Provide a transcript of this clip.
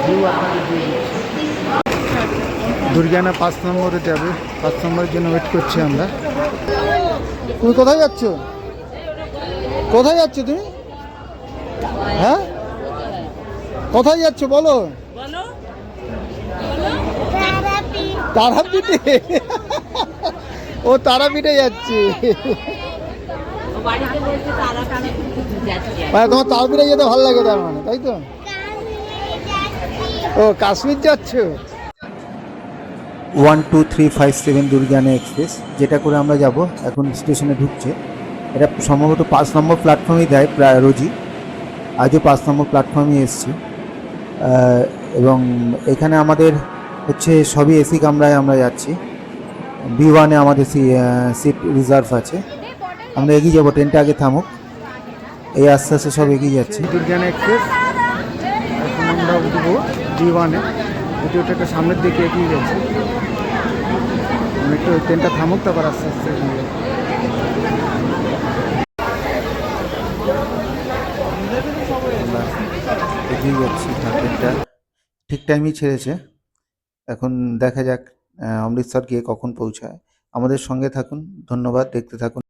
View আপনাদের দিয়ে দিচ্ছি। দুর্গানা 5 নম্বরে যাবে, 5 নম্বরের জন্য ওয়েট করছি আমরা। তুমি কোথায় যাচ্ছ? কোথায় যাচ্ছ তুমি? হ্যাঁ, কোথায় যাচ্ছ বলো? তারাপীঠে। ও তারাপীঠে যাচ্ছে। মানে তোমার তারাপীঠে যেতে ভালো লাগে তার মানে, তাই তো? ও কাশ্মীর যাচ্ছ? 1 2 3 5 7 দুর্গানা এক্সপ্রেস, যেটা করে আমরা যাব, এখন স্টেশনে ঢুকছে। এটা সম্ভবত 5 নম্বর প্ল্যাটফর্মে দেয় প্রায় রোজই। আজও 5 নম্বর প্ল্যাটফর্মে এসেছি। এবং এখানে আমাদের হচ্ছে সবই এসি কামরায় আমরা যাচ্ছি। B1-এ আমাদের সিট রিজার্ভ আছে। আমরা এগিয়ে যাবো, ট্রেনটা আগে থামুক। এই আস্তে আস্তে সব এগিয়ে যাচ্ছে। দুর্গানা এক্সপ্রেস, এখন আমরা উঠবো B1-এ। যদিও একটা সামনের দিকে এগিয়ে যাচ্ছে, একটু ট্রেনটা থামুক, তারপর আস্তে আস্তে এগিয়ে যাবে। এগিয়ে যাচ্ছি, ট্রেনটা ঠিক টাইমই ছেড়েছে। এখন দেখা যাক অমৃতসর গিয়ে কখন পৌঁছায়। আমাদের সঙ্গে থাকুন, ধন্যবাদ, দেখতে থাকুন।